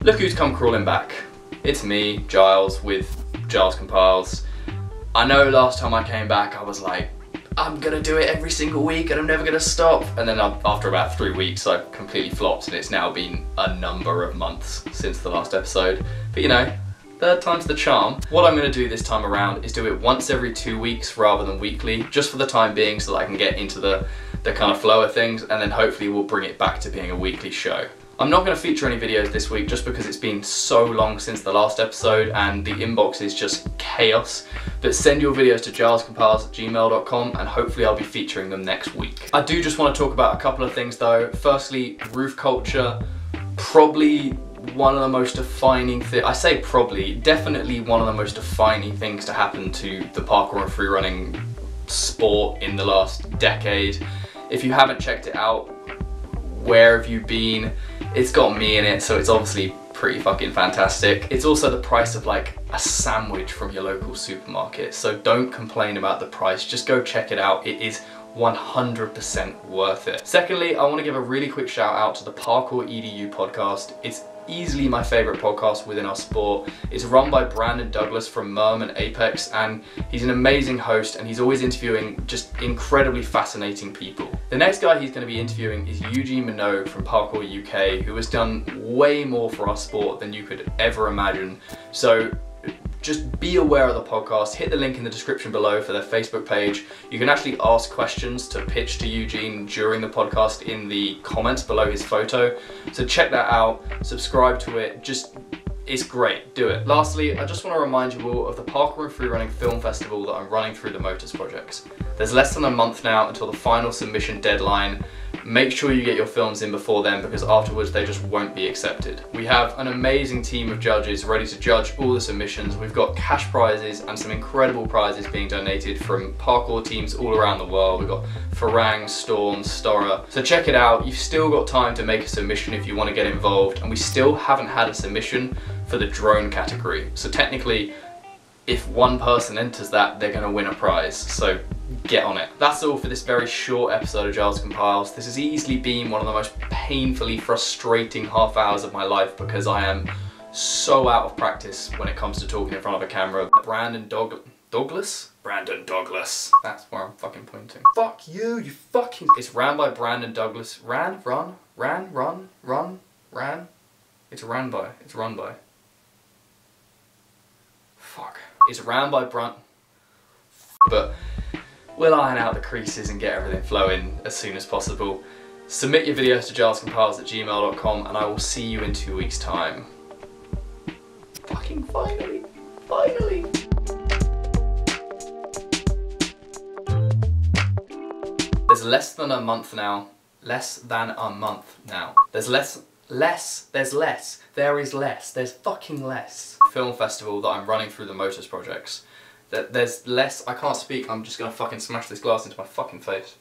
Look who's come crawling back. It's me, Giles, with Giles Compiles. I know last time I came back I was like, I'm gonna do it every single week and I'm never gonna stop. And then after about 3 weeks I completely flopped, and it's now been a number of months since the last episode. But you know, third time's the charm. What I'm gonna do this time around is do it once every 2 weeks rather than weekly, just for the time being, so that I can get into the kind of flow of things, and then hopefully we'll bring it back to being a weekly show. I'm not going to feature any videos this week just because it's been so long since the last episode and the inbox is just chaos. But send your videos to GilesCompiles@gmail.com and hopefully I'll be featuring them next week. I do just want to talk about a couple of things though. Firstly, roof culture, probably one of the most defining things, I say probably, definitely one of the most defining things to happen to the parkour and freerunning sport in the last decade. If you haven't checked it out, where have you been? It's got me in it, so it's obviously pretty fucking fantastic. It's also the price of like a sandwich from your local supermarket, so don't complain about the price, just go check it out. It is 100% worth it. Secondly, I want to give a really quick shout out to the Parkour EDU podcast. It's easily my favorite podcast within our sport. It's run by Brandon Douglas from Merm and Apex, and he's an amazing host and he's always interviewing just incredibly fascinating people. The next guy he's going to be interviewing is Eugene Minogue from Parkour UK, who has done way more for our sport than you could ever imagine. So just be aware of the podcast. Hit the link in the description below for their Facebook page. You can actually ask questions to pitch to Eugene during the podcast in the comments below his photo. So check that out, subscribe to it, it's great, do it. Lastly, I just want to remind you all of the Parkour and Freerunning Film Festival that I'm running through the Motus projects. There's less than a month now until the final submission deadline. Make sure you get your films in before then, because afterwards they just won't be accepted. We have an amazing team of judges ready to judge all the submissions. We've got cash prizes and some incredible prizes being donated from parkour teams all around the world. We've got Farang, Storm, Stora. So check it out. You've still got time to make a submission if you want to get involved, and we still haven't had a submission for the drone category. So technically, if one person enters that, they're going to win a prize. So get on it. That's all for this very short episode of Giles Compiles. This has easily been one of the most painfully frustrating half hours of my life because I am so out of practice when it comes to talking in front of a camera. Brandon Douglas? Brandon Douglas. That's where I'm fucking pointing. Fuck you, you fucking... It's ran by Brandon Douglas. It's ran by. Fuck. It's ran by but we'll iron out the creases and get everything flowing as soon as possible. Submit your videos to GilesCompiles@gmail.com and I will see you in 2 weeks' time. Fucking finally. Finally. There's less than a month now. Less than a month now. There's fucking less. Film festival that I'm running through the Motus projects. There's less, I can't speak, I'm just gonna fucking smash this glass into my fucking face.